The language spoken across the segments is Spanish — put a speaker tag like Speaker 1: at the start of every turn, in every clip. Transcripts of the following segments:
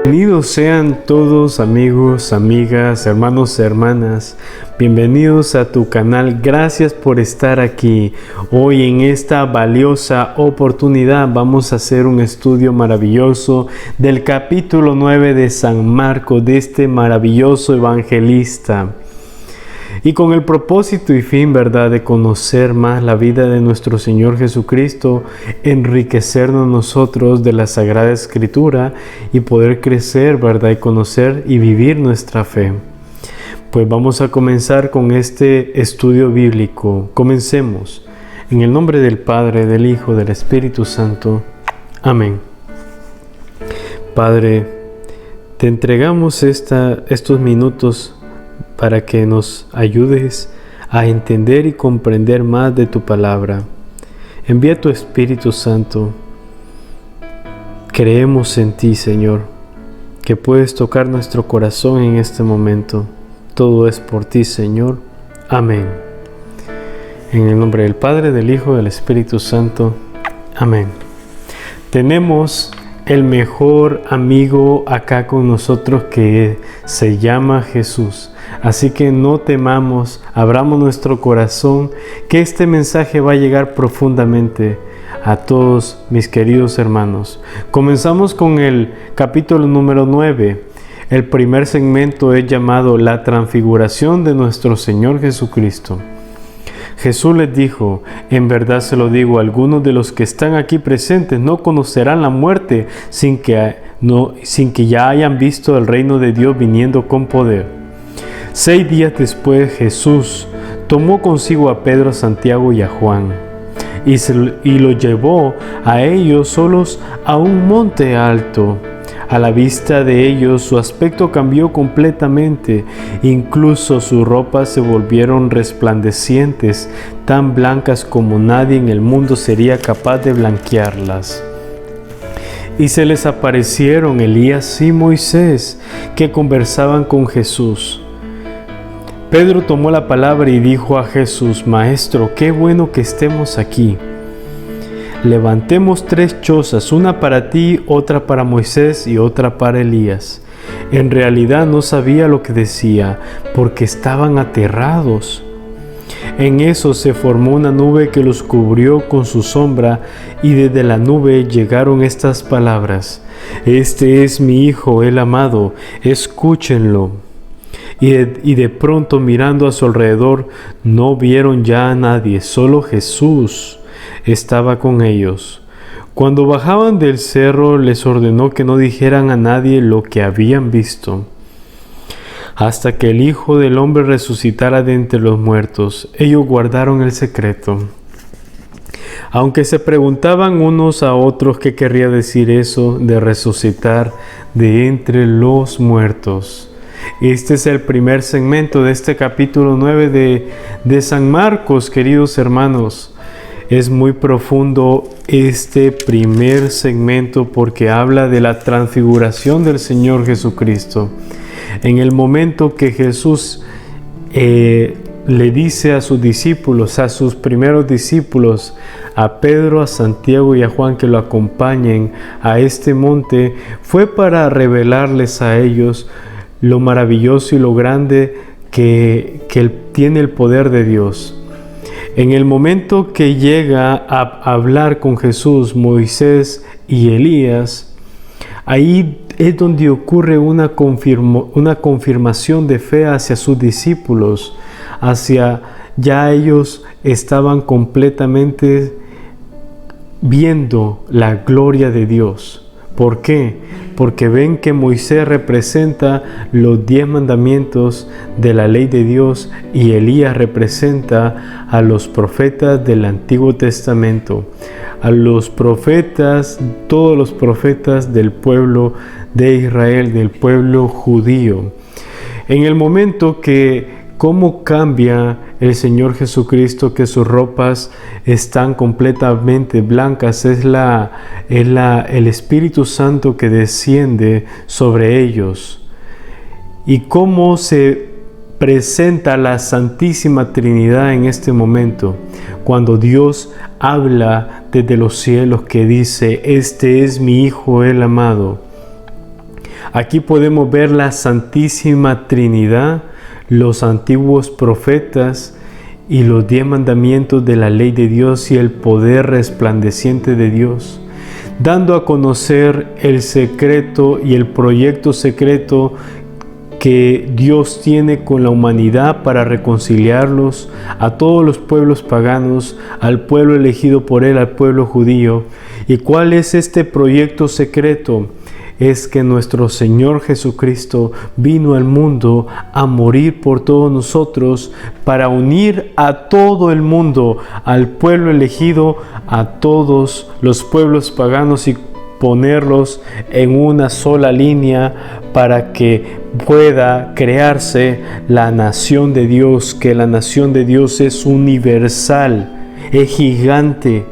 Speaker 1: Bienvenidos sean todos amigos, amigas, hermanos, hermanas. Bienvenidos a tu canal. Gracias por estar aquí. Hoy en esta valiosa oportunidad vamos a hacer un estudio maravilloso del capítulo 9 de San Marcos, de este maravilloso evangelista. Y con el propósito y fin, ¿verdad?, de conocer más la vida de nuestro Señor Jesucristo, enriquecernos nosotros de la Sagrada Escritura y poder crecer, ¿verdad?, y conocer y vivir nuestra fe. Pues vamos a comenzar con este estudio bíblico. Comencemos. En el nombre del Padre, del Hijo, del Espíritu Santo. Amén. Padre, te entregamos estos minutos para que nos ayudes a entender y comprender más de tu palabra. Envía tu Espíritu Santo. Creemos en ti, Señor, que puedes tocar nuestro corazón en este momento. Todo es por ti, Señor. Amén. En el nombre del Padre, del Hijo, del Espíritu Santo. Amén. Tenemos el mejor amigo acá con nosotros, que se llama Jesús. Así que no temamos, abramos nuestro corazón, que este mensaje va a llegar profundamente a todos mis queridos hermanos. Comenzamos con el capítulo número 9. El primer segmento es llamado La transfiguración de nuestro Señor Jesucristo. Jesús les dijo: en verdad se lo digo, algunos de los que están aquí presentes no conocerán la muerte sin que ya hayan visto el reino de Dios viniendo con poder. 6 días después, Jesús tomó consigo a Pedro, a Santiago y a Juan y lo llevó a ellos solos a un monte alto. A la vista de ellos su aspecto cambió completamente, incluso sus ropas se volvieron resplandecientes, tan blancas como nadie en el mundo sería capaz de blanquearlas. Y se les aparecieron Elías y Moisés, que conversaban con Jesús. Pedro tomó la palabra y dijo a Jesús: Maestro, qué bueno que estemos aquí. Levantemos 3 chozas, una para ti, otra para Moisés y otra para Elías. En realidad no sabía lo que decía, porque estaban aterrados. En eso se formó una nube que los cubrió con su sombra, y desde la nube llegaron estas palabras: Este es mi Hijo, el amado, escúchenlo. Y de pronto, mirando a su alrededor, no vieron ya a nadie, solo Jesús estaba con ellos. Cuando bajaban del cerro, les ordenó que no dijeran a nadie lo que habían visto, hasta que el Hijo del Hombre resucitara de entre los muertos. Ellos guardaron el secreto, aunque se preguntaban unos a otros qué querría decir eso de resucitar de entre los muertos. Este es el primer segmento de este capítulo 9 de San Marcos, queridos hermanos. Es muy profundo este primer segmento porque habla de la transfiguración del Señor Jesucristo. En el momento que Jesús le dice a sus discípulos, a sus primeros discípulos, a Pedro, a Santiago y a Juan, que lo acompañen a este monte, fue para revelarles a ellos lo maravilloso y lo grande que tiene el poder de Dios. En el momento que llega a hablar con Jesús, Moisés y Elías, ahí es donde ocurre una confirmación de fe hacia sus discípulos, ya ellos estaban completamente viendo la gloria de Dios. ¿Por qué? Porque ven que Moisés representa los 10 mandamientos de la ley de Dios y Elías representa a los profetas del Antiguo Testamento, a los profetas, todos los profetas del pueblo de Israel, del pueblo judío. En el momento que cómo cambia el Señor Jesucristo, que sus ropas están completamente blancas, es el Espíritu Santo que desciende sobre ellos. Y cómo se presenta la Santísima Trinidad en este momento, cuando Dios habla desde los cielos, que dice: este es mi Hijo el amado. Aquí podemos ver la Santísima Trinidad, los antiguos profetas y los 10 mandamientos de la ley de Dios y el poder resplandeciente de Dios, dando a conocer el secreto y el proyecto secreto que Dios tiene con la humanidad para reconciliarlos a todos los pueblos paganos, al pueblo elegido por Él, al pueblo judío. ¿Y cuál es este proyecto secreto? Es que nuestro Señor Jesucristo vino al mundo a morir por todos nosotros para unir a todo el mundo, al pueblo elegido, a todos los pueblos paganos y ponerlos en una sola línea para que pueda crearse la nación de Dios, que la nación de Dios es universal, es gigante.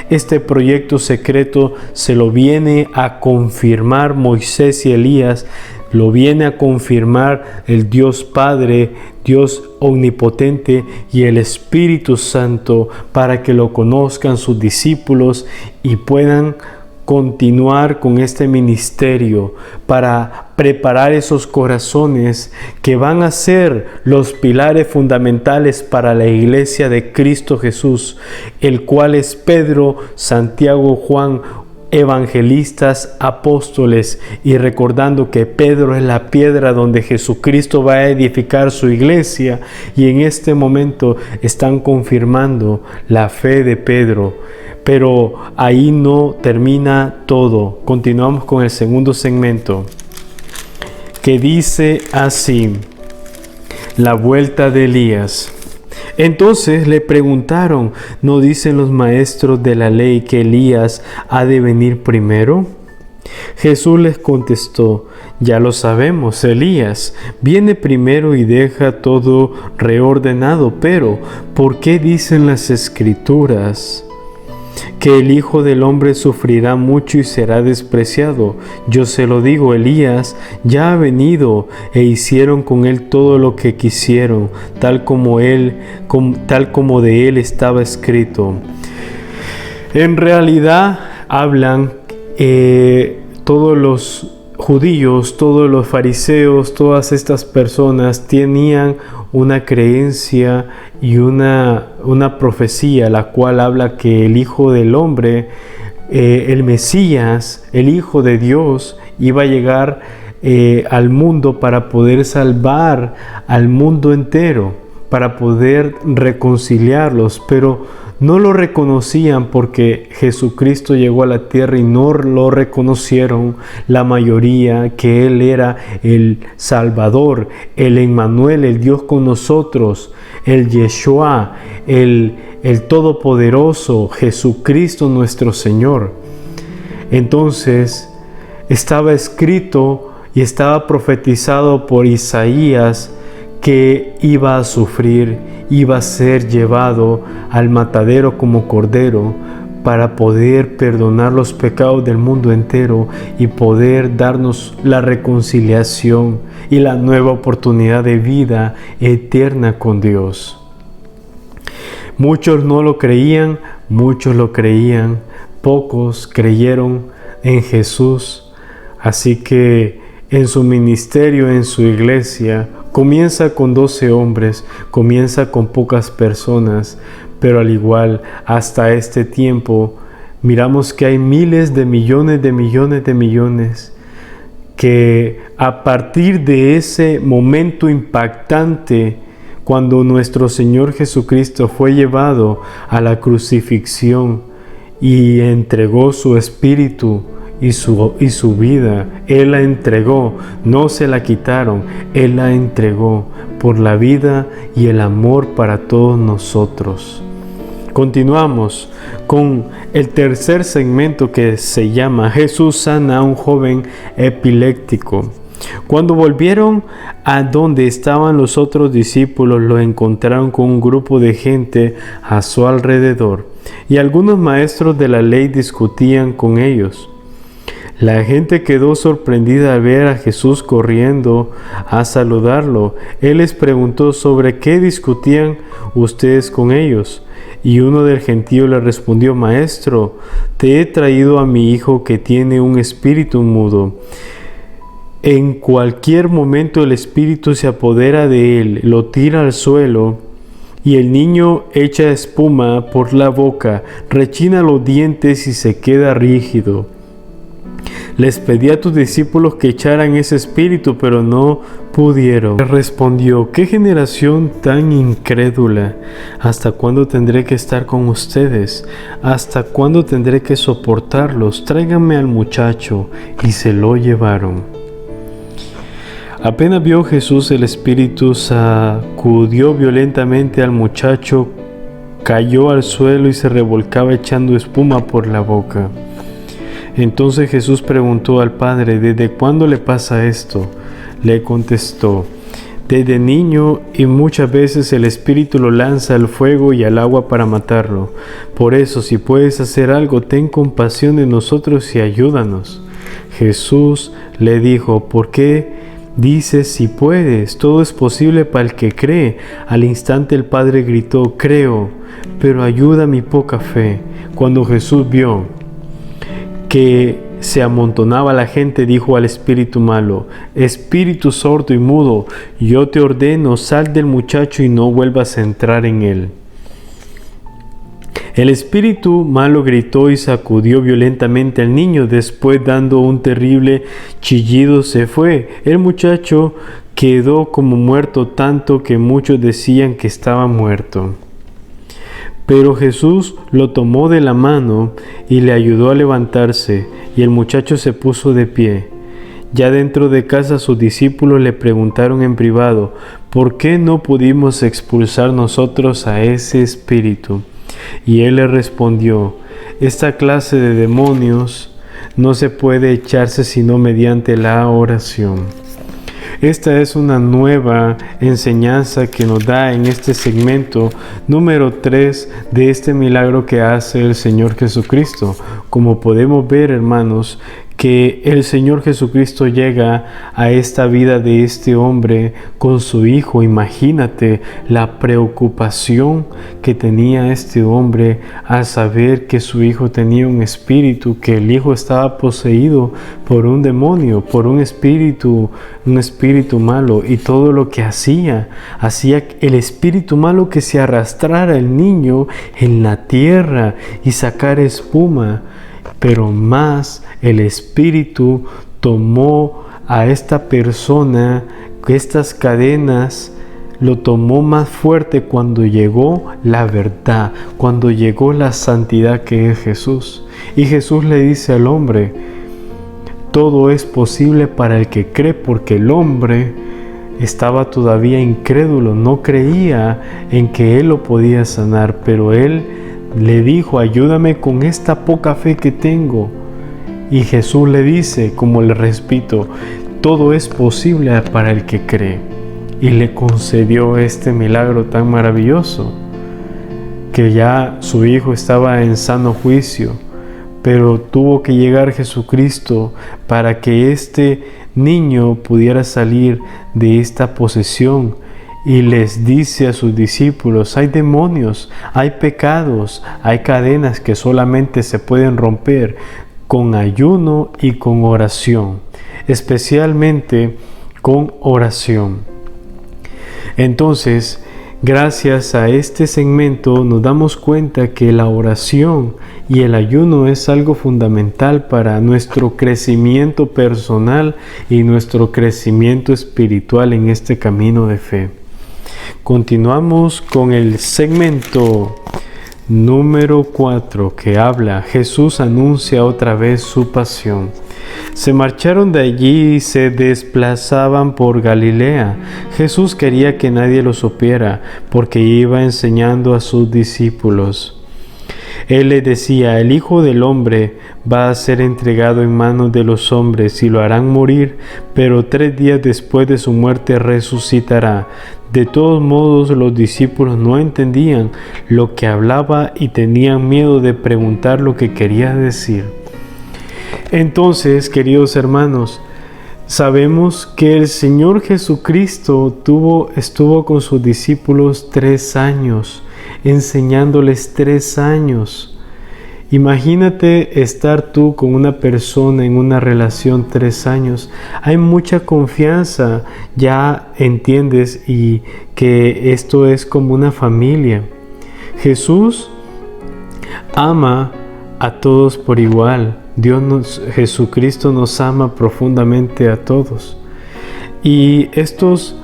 Speaker 1: Este proyecto secreto se lo viene a confirmar Moisés y Elías, lo viene a confirmar el Dios Padre, Dios omnipotente y el Espíritu Santo para que lo conozcan sus discípulos y puedan continuar con este ministerio para preparar esos corazones que van a ser los pilares fundamentales para la iglesia de Cristo Jesús, el cual es Pedro, Santiago, Juan, evangelistas, apóstoles, y recordando que Pedro es la piedra donde Jesucristo va a edificar su iglesia, y en este momento están confirmando la fe de Pedro. Pero ahí no termina todo. Continuamos con el segundo segmento, que dice así: la vuelta de Elías. Entonces le preguntaron, ¿no dicen los maestros de la ley que Elías ha de venir primero? Jesús les contestó, ya lo sabemos, Elías viene primero y deja todo reordenado, pero ¿por qué dicen las Escrituras que el Hijo del Hombre sufrirá mucho y será despreciado? Yo se lo digo, Elías ya ha venido e hicieron con él todo lo que quisieron, tal como de él estaba escrito. En realidad hablan todos los judíos, todos los fariseos, todas estas personas tenían una creencia y una profecía, la cual habla que el Hijo del Hombre, el Mesías, el Hijo de Dios, iba a llegar al mundo para poder salvar al mundo entero, para poder reconciliarlos, pero no lo reconocían porque Jesucristo llegó a la tierra y no lo reconocieron la mayoría, que Él era el Salvador, el Emmanuel, el Dios con nosotros, el Yeshua, el Todopoderoso, Jesucristo nuestro Señor. Entonces estaba escrito y estaba profetizado por Isaías que iba a sufrir, iba a ser llevado al matadero como cordero para poder perdonar los pecados del mundo entero y poder darnos la reconciliación y la nueva oportunidad de vida eterna con Dios. Muchos no lo creían, muchos lo creían, pocos creyeron en Jesús. Así que en su ministerio, en su iglesia, comienza con 12 hombres, comienza con pocas personas, pero al igual hasta este tiempo miramos que hay miles de millones que a partir de ese momento impactante, cuando nuestro Señor Jesucristo fue llevado a la crucifixión y entregó su espíritu y su vida, Él la entregó, no se la quitaron, Él la entregó por la vida y el amor para todos nosotros. Continuamos con el tercer segmento, que se llama Jesús sana a un joven epiléptico. Cuando volvieron a donde estaban los otros discípulos, lo encontraron con un grupo de gente a su alrededor, y algunos maestros de la ley discutían con ellos. La gente quedó sorprendida al ver a Jesús corriendo a saludarlo. Él les preguntó sobre qué discutían ustedes con ellos. Y uno del gentío le respondió, Maestro, te he traído a mi hijo que tiene un espíritu mudo. En cualquier momento el espíritu se apodera de él, lo tira al suelo y el niño echa espuma por la boca, rechina los dientes y se queda rígido. Les pedí a tus discípulos que echaran ese espíritu, pero no pudieron. Le respondió: ¿qué generación tan incrédula? ¿Hasta cuándo tendré que estar con ustedes? ¿Hasta cuándo tendré que soportarlos? Tráiganme al muchacho. Y se lo llevaron. Apenas vio Jesús el espíritu, sacudió violentamente al muchacho, cayó al suelo y se revolcaba echando espuma por la boca. Entonces Jesús preguntó al padre: ¿desde cuándo le pasa esto? Le contestó: desde niño, y muchas veces el espíritu lo lanza al fuego y al agua para matarlo. Por eso, si puedes hacer algo, ten compasión de nosotros y ayúdanos. Jesús le dijo: ¿por qué dices si puedes? Todo es posible para el que cree. Al instante el padre gritó: creo, pero ayuda mi poca fe. Cuando Jesús vio que se amontonaba la gente, dijo al espíritu malo: espíritu sordo y mudo, yo te ordeno, sal del muchacho y no vuelvas a entrar en él. El espíritu malo gritó y sacudió violentamente al niño. Después, dando un terrible chillido, se fue. El muchacho quedó como muerto, tanto que muchos decían que estaba muerto. Pero Jesús lo tomó de la mano y le ayudó a levantarse, y el muchacho se puso de pie. Ya dentro de casa sus discípulos le preguntaron en privado: ¿por qué no pudimos expulsar nosotros a ese espíritu? Y él le respondió: esta clase de demonios no se puede echarse sino mediante la oración. Esta es una nueva enseñanza que nos da en este segmento número 3 de este milagro que hace el Señor Jesucristo. Como podemos ver, hermanos, que el Señor Jesucristo llega a esta vida de este hombre con su hijo. Imagínate la preocupación que tenía este hombre al saber que su hijo tenía un espíritu, que el hijo estaba poseído por un demonio, por un espíritu malo, y todo lo que hacía el espíritu malo que se arrastrara el niño en la tierra y sacar espuma. Pero más el espíritu tomó a esta persona, que estas cadenas lo tomó más fuerte cuando llegó la verdad, cuando llegó la santidad que es Jesús. Y Jesús le dice al hombre: todo es posible para el que cree, porque el hombre estaba todavía incrédulo, no creía en que él lo podía sanar, pero él le dijo: ayúdame con esta poca fe que tengo. Y Jesús le dice, como le repito, todo es posible para el que cree. Y le concedió este milagro tan maravilloso, que ya su hijo estaba en sano juicio, pero tuvo que llegar Jesucristo para que este niño pudiera salir de esta posesión. Y les dice a sus discípulos: hay demonios, hay pecados, hay cadenas que solamente se pueden romper con ayuno y con oración, especialmente con oración. Entonces, gracias a este segmento nos damos cuenta que la oración y el ayuno es algo fundamental para nuestro crecimiento personal y nuestro crecimiento espiritual en este camino de fe. Continuamos con el segmento número 4, que habla: Jesús anuncia otra vez su pasión. Se marcharon de allí y se desplazaban por Galilea. Jesús quería que nadie lo supiera, porque iba enseñando a sus discípulos. Él les decía: el Hijo del Hombre va a ser entregado en manos de los hombres y lo harán morir, pero 3 días después de su muerte resucitará. De todos modos, los discípulos no entendían lo que hablaba y tenían miedo de preguntar lo que quería decir. Entonces, queridos hermanos, sabemos que el Señor Jesucristo estuvo con sus discípulos 3 años, enseñándoles 3 años. Imagínate estar tú con una persona en una relación 3 años. Hay mucha confianza, ya entiendes, y que esto es como una familia. Jesús ama a todos por igual. Jesucristo nos ama profundamente a todos. Y estos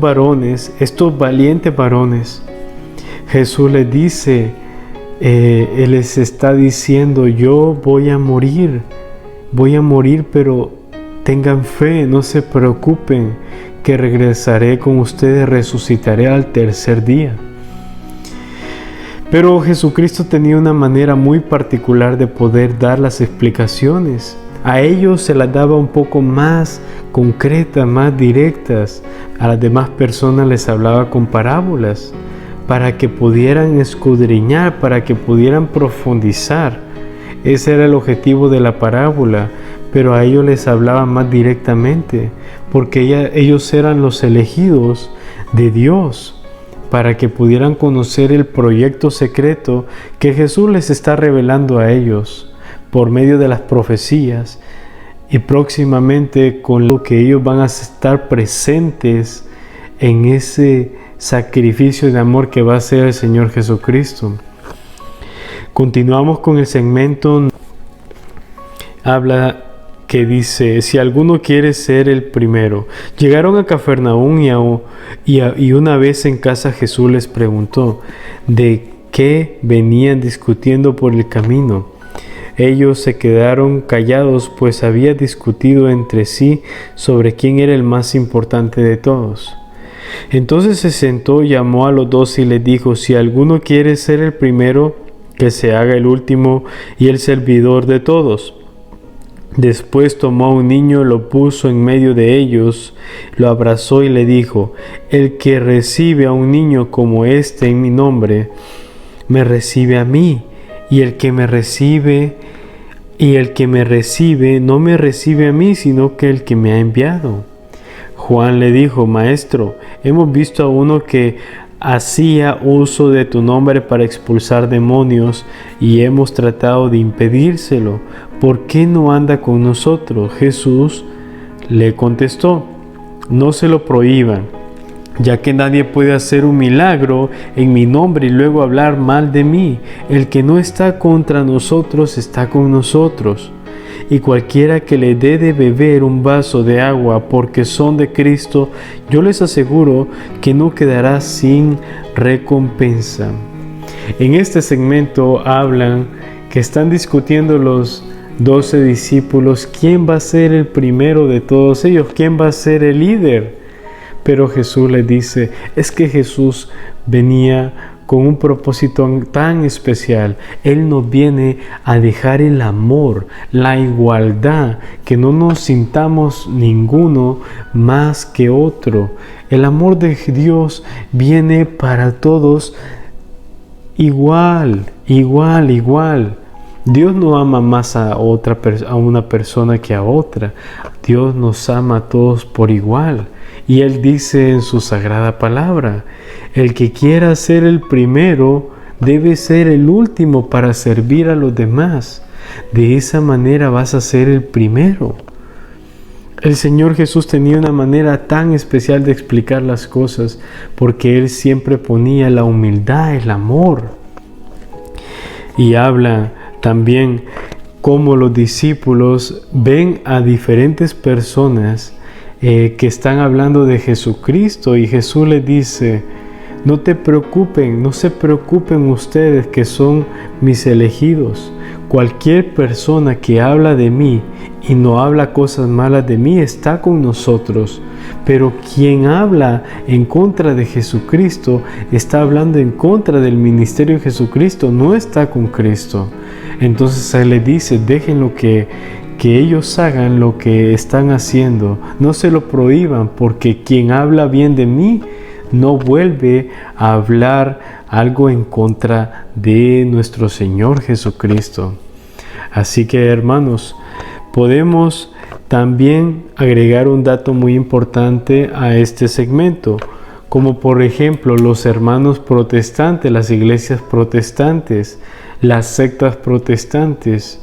Speaker 1: varones, estos valientes varones, Jesús les dice, Él les está diciendo, yo voy a morir, pero tengan fe, no se preocupen, que regresaré con ustedes, resucitaré al tercer día. Pero Jesucristo tenía una manera muy particular de poder dar las explicaciones. A ellos se las daba un poco más concretas, más directas. A las demás personas les hablaba con parábolas para que pudieran escudriñar, para que pudieran profundizar. Ese era el objetivo de la parábola, pero a ellos les hablaba más directamente, porque ellos eran los elegidos de Dios, para que pudieran conocer el proyecto secreto que Jesús les está revelando a ellos por medio de las profecías, y próximamente con lo que ellos van a estar presentes en ese sacrificio de amor que va a ser el Señor Jesucristo. Continuamos con el segmento. Habla que dice, si alguno quiere ser el primero. Llegaron a Cafarnaúm y una vez en casa Jesús les preguntó de qué venían discutiendo por el camino. Ellos se quedaron callados, pues había discutido entre sí sobre quién era el más importante de todos. Entonces se sentó, llamó a los 12 y les dijo, si alguno quiere ser el primero, que se haga el último y el servidor de todos. Después tomó a un niño, lo puso en medio de ellos, lo abrazó y le dijo, el que recibe a un niño como este en mi nombre, me recibe a mí, y el que me recibe no me recibe a mí, sino que el que me ha enviado. Juan le dijo, Maestro, hemos visto a uno que hacía uso de tu nombre para expulsar demonios y hemos tratado de impedírselo. ¿Por qué no anda con nosotros? Jesús le contestó, no se lo prohíban, ya que nadie puede hacer un milagro en mi nombre y luego hablar mal de mí. El que no está contra nosotros está con nosotros. Y cualquiera que le dé de beber un vaso de agua porque son de Cristo, yo les aseguro que no quedará sin recompensa. En este segmento hablan que están discutiendo los 12 discípulos quién va a ser el primero de todos ellos, quién va a ser el líder. Pero Jesús les dice, es que Jesús venía con un propósito tan especial. Él nos viene a dejar el amor, la igualdad, que no nos sintamos ninguno más que otro. El amor de Dios viene para todos igual. Dios no ama más a una persona que a otra. Dios nos ama a todos por igual. Y Él dice en su sagrada palabra, el que quiera ser el primero debe ser el último para servir a los demás. De esa manera vas a ser el primero. El Señor Jesús tenía una manera tan especial de explicar las cosas porque Él siempre ponía la humildad, el amor. Y habla también cómo los discípulos ven a diferentes personas que están hablando de Jesucristo y Jesús les dice, no se preocupen ustedes que son mis elegidos. Cualquier persona que habla de mí y no habla cosas malas de mí está con nosotros, pero quien habla en contra de Jesucristo está hablando en contra del ministerio de Jesucristo, no está con Cristo. Entonces Él les dice, dejen lo que ellos hagan lo que están haciendo, no se lo prohíban, porque quien habla bien de mí no vuelve a hablar algo en contra de nuestro Señor Jesucristo. Así que, hermanos, podemos también agregar un dato muy importante a este segmento, como por ejemplo los hermanos protestantes, las iglesias protestantes. las sectas protestantes.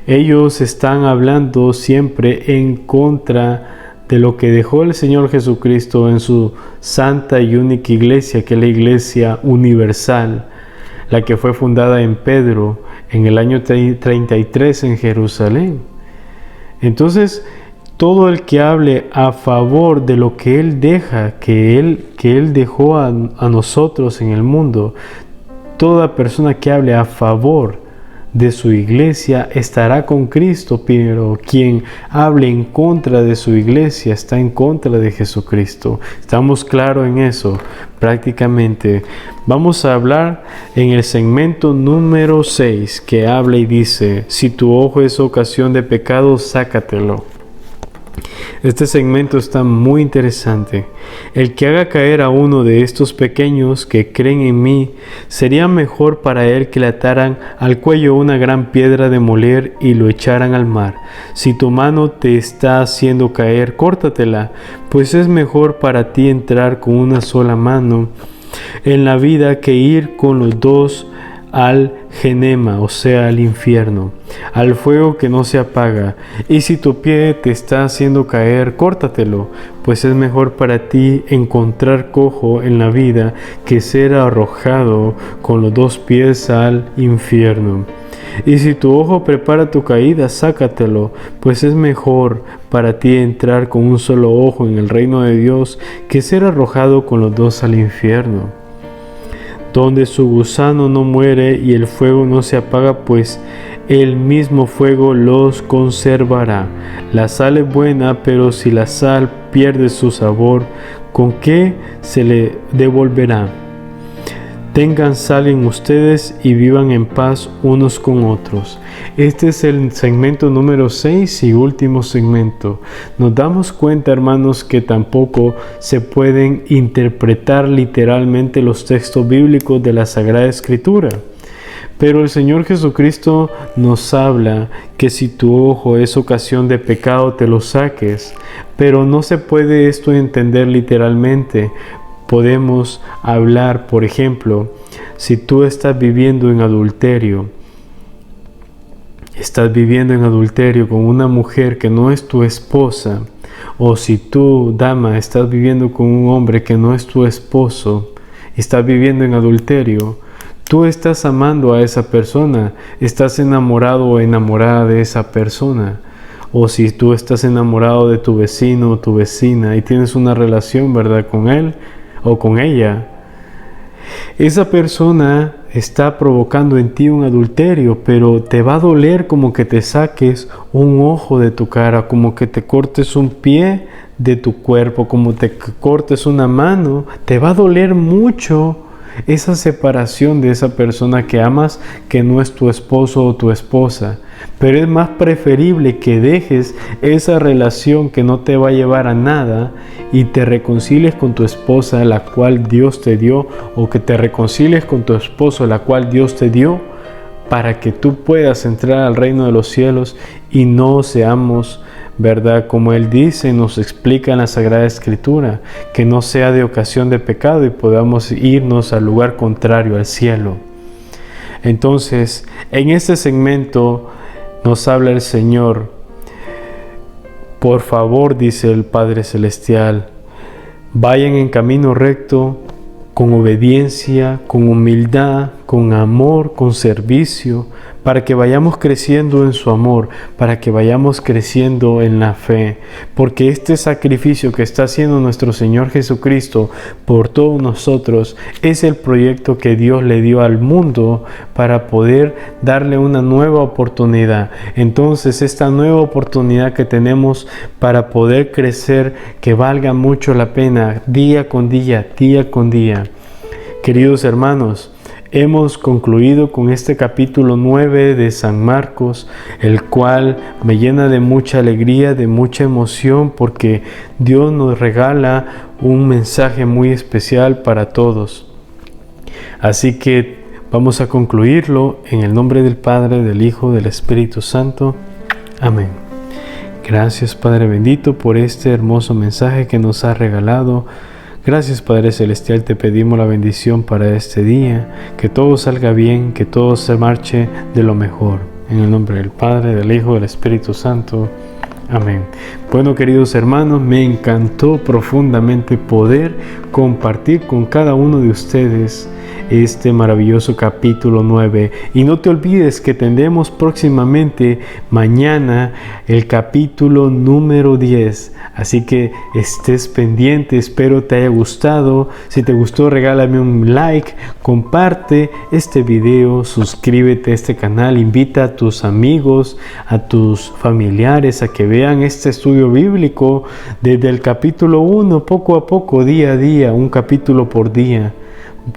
Speaker 1: Ellos están hablando siempre en contra de lo que dejó el Señor Jesucristo en su santa y única iglesia, que es la Iglesia Universal, la que fue fundada en Pedro en el año 33 en Jerusalén. Entonces, todo el que hable a favor de lo que Él deja, que Él dejó a nosotros en el mundo, toda persona que hable a favor de su iglesia estará con Cristo, pero quien hable en contra de su iglesia está en contra de Jesucristo. ¿Estamos claros en eso? Prácticamente. Vamos a hablar en el segmento número 6, que habla y dice: si tu ojo es ocasión de pecado, sácatelo. Este segmento está muy interesante. El que haga caer a uno de estos pequeños que creen en mí, sería mejor para él que le ataran al cuello una gran piedra de moler y lo echaran al mar. Si tu mano te está haciendo caer, córtatela, pues es mejor para ti entrar con una sola mano en la vida que ir con los dos al genema, o sea, al infierno, al fuego que no se apaga. Y si tu pie te está haciendo caer, córtatelo, pues es mejor para ti encontrar cojo en la vida que ser arrojado con los dos pies al infierno. Y si tu ojo prepara tu caída, sácatelo, pues es mejor para ti entrar con un solo ojo en el reino de Dios que ser arrojado con los dos al infierno, donde su gusano no muere y el fuego no se apaga, pues el mismo fuego los conservará. La sal es buena, pero si la sal pierde su sabor, ¿con qué se le devolverá? Tengan sal en ustedes y vivan en paz unos con otros. Este es el segmento número 6 y último segmento. Nos damos cuenta, hermanos, que tampoco se pueden interpretar literalmente los textos bíblicos de la Sagrada Escritura. Pero el Señor Jesucristo nos habla que si tu ojo es ocasión de pecado, te lo saques. Pero no se puede esto entender literalmente. Podemos hablar, por ejemplo, si tú estás viviendo en adulterio con una mujer que no es tu esposa, o si tú, dama, estás viviendo con un hombre que no es tu esposo, y estás viviendo en adulterio, tú estás amando a esa persona, estás enamorado o enamorada de esa persona. O si tú estás enamorado de tu vecino o tu vecina y tienes una relación, ¿verdad?, con él o con ella, esa persona está provocando en ti un adulterio, pero te va a doler como que te saques un ojo de tu cara, como que te cortes un pie de tu cuerpo, como te cortes una mano. Te va a doler mucho esa separación de esa persona que amas, que no es tu esposo o tu esposa. Pero es más preferible que dejes esa relación que no te va a llevar a nada y te reconcilies con tu esposa, la cual Dios te dio, o que te reconcilies con tu esposo, la cual Dios te dio, para que tú puedas entrar al reino de los cielos y no seamos, ¿verdad?, como Él dice, nos explica en la Sagrada Escritura, que no sea de ocasión de pecado y podamos irnos al lugar contrario, al cielo. Entonces, en este segmento nos habla el Señor: por favor, dice el Padre Celestial, vayan en camino recto, con obediencia, con humildad, con amor, con servicio, para que vayamos creciendo en su amor, para que vayamos creciendo en la fe, porque este sacrificio que está haciendo nuestro Señor Jesucristo por todos nosotros es el proyecto que Dios le dio al mundo para poder darle una nueva oportunidad. Entonces, esta nueva oportunidad que tenemos para poder crecer, que valga mucho la pena, día con día, día con día. Queridos hermanos, hemos concluido con este capítulo 9 de San Marcos, el cual me llena de mucha alegría, de mucha emoción, porque Dios nos regala un mensaje muy especial para todos. Así que vamos a concluirlo en el nombre del Padre, del Hijo, del Espíritu Santo. Amén. Gracias, Padre bendito, por este hermoso mensaje que nos has regalado. Gracias Padre Celestial, te pedimos la bendición para este día, que todo salga bien, que todo se marche de lo mejor. En el nombre del Padre, del Hijo, del Espíritu Santo. Amén. Bueno, queridos hermanos, me encantó profundamente poder compartir con cada uno de ustedes este maravilloso capítulo 9. Y no te olvides que tendremos próximamente mañana el capítulo número 10. Así que estés pendiente, espero te haya gustado. Si te gustó, regálame un like, comparte este video, suscríbete a este canal, invita a tus amigos, a tus familiares a que vean este estudio bíblico desde el capítulo 1, poco a poco, día a día, un capítulo por día.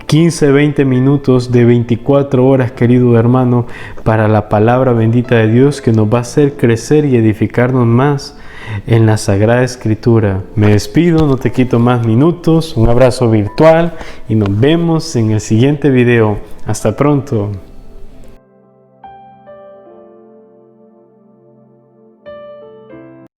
Speaker 1: 15-20 minutos de 24 horas, querido hermano, para la palabra bendita de Dios que nos va a hacer crecer y edificarnos más en la Sagrada Escritura. Me despido, no te quito más minutos, un abrazo virtual y nos vemos en el siguiente video. Hasta pronto.